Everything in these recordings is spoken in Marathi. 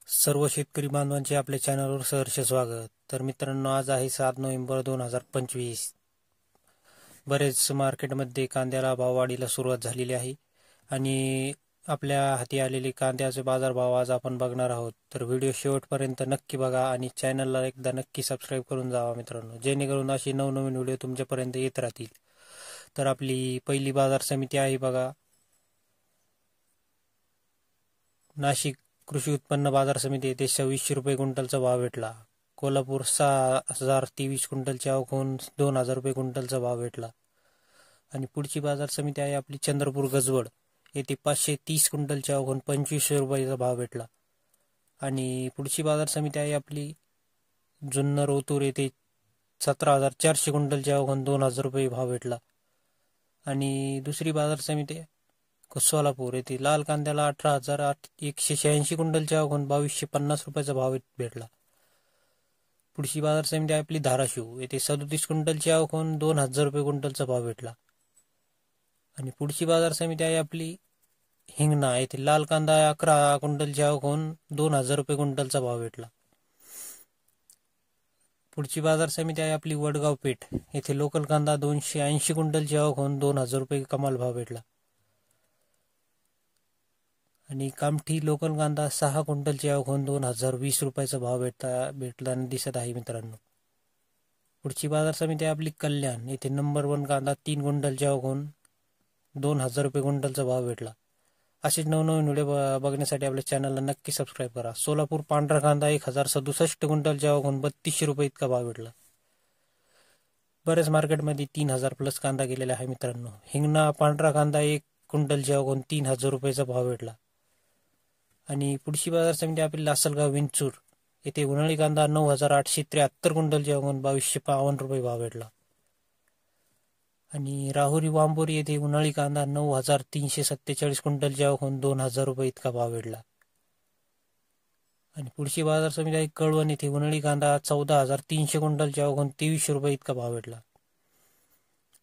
सर्व शेतकरी बांधवांचे आपल्या चॅनलवर सहर्ष स्वागत। तर मित्रांनो, आज आहे 7 नोव्हेंबर 2025। बरेच मार्केटमध्ये कांद्याला भाववाढीला सुरुवात झालेली आहे आणि आपल्या हाती आलेले कांद्याचे बाजारभाव आज आपण बघणार आहोत। तर व्हिडिओ शेवटपर्यंत नक्की बघा आणि चॅनलला एकदा नक्की सबस्क्राईब करून जावा मित्रांनो, जेणेकरून अशी नवनवीन व्हिडिओ तुमच्यापर्यंत येत राहतील। तर आपली पहिली बाजार समिती आहे बघा, नाशिक कृषी उत्पन्न बाजार समिती येथे 2600 रुपये क्विंटलचा भाव भेटला। कोल्हापूर 6023 क्विंटलची आवक होऊन 2000 रुपये क्विंटलचा भाव भेटला। आणि पुढची बाजार समिती आहे आपली चंद्रपूर गजवड येथे 530 क्विंटलची आवक होऊन 2500 रुपयाचा भाव भेटला। आणि पुढची बाजार समिती आहे आपली जुन्नर ओतूर येथे 17400 क्विंटलची आवक होऊन 2000 रुपये भाव भेटला। आणि दुसरी बाजार समिती सोलापूर येथे लाल कांद्याला 18186 क्विंटलची आवक होऊन 2250 रुपयाचा भाव भेटला। पुढची बाजार समिती आहे आपली धाराशिव येथे 37 क्विंटलची आवक होऊन 2000 रुपये क्विंटलचा भाव भेटला। आणि पुढची बाजार समिती आहे आपली हिंगणा येथे लाल कांदा 11 क्विंटलची आवक होऊन 2000 रुपये क्विंटलचा भाव भेटला। पुढची बाजार समिती आहे आपली वडगाव पेठ येथे लोकल कांदा 280 क्विंटलची आवक होऊन 2000 रुपये कमाल भाव भेटला। आणि कामठी लोकल कांदा 6 क्विंटलची आवक होऊन 2020 रुपयाचा भाव भेटताना दिसत आहे मित्रांनो। पुढची बाजार समिती आहे आपली कल्याण येथे नंबर 1 कांदा 3 क्विंटलची आवक होऊन 2000 रुपये क्विंटलचा भाव भेटला। असेच नवनवीन व्हिडिओ बघण्यासाठी आपल्या चॅनलला नक्की सबस्क्राईब करा। सोलापूर पांढरा कांदा 1067 क्विंटलची आवक होऊन 3200 रुपये इतका भाव भेटला। बऱ्याच मार्केटमध्ये 3000 प्लस कांदा गेलेला आहे मित्रांनो। हिंगणा पांढरा कांदा 1 क्विंटलची आवक होऊन 3000 रुपयाचा भाव भेटला। आणि पुढची बाजार समिती आपली लासलगाव विंचूर येथे उन्हाळी कांदा 9873 क्विंटलची आवक होऊन 2252 रुपये भाव भेटला। आणि राहुरी वांबोरी येथे उन्हाळी कांदा 9347 क्विंटलची आवक होऊन 2000 रुपये इतका भाव भेटला। आणि पुढची बाजार समिती आहे कळवण येथे उन्हाळी कांदा 14300 क्विंटलची आवक होऊन 2300 रुपये इतका भाव भेटला।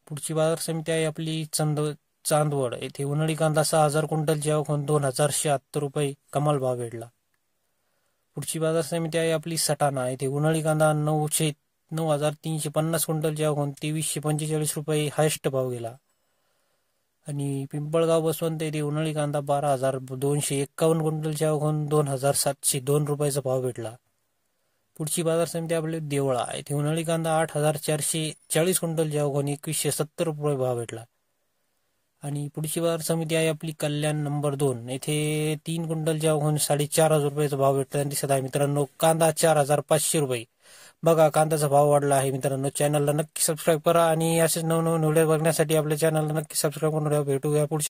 पुढची बाजार समिती आहे आपली चांदवड येथे उन्हाळी कांदा 6000 क्विंटलची आवक होऊन 2076 रुपये कमाल भाव भेटला। पुढची बाजार समिती आहे आपली सटाणा येथे उन्हाळी कांदा 9350 क्विंटलची आवक होऊन 2345 रुपये हायस्ट भाव गेला। आणि पिंपळगाव बसवंत येथे उन्हाळी कांदा 12251 क्विंटलची आवक होऊन 2702 रुपयाचा भाव भेटला। पुढची बाजार समिती आपली देवळा येथे उन्हाळी कांदा 8440 क्विंटलची आवक होऊन 2170 रुपये भाव भेटला। आणि पुढची बाजार समिती आहे आपली कल्याण नंबर 2 येथे 3 क्विंटलची आवक होऊन 4500 रुपयाचा भाव भेटताना दिसत आहे मित्रांनो। कांदा 4500 रुपये। बघा, कांद्याचा भाव वाढला आहे मित्रांनो। चॅनलला नक्की सबस्क्राईब करा आणि असेच नवनवीन व्हिडिओ बघण्यासाठी आपल्या चॅनलला नक्की सबस्क्राईब करून भेटूया पुढच्या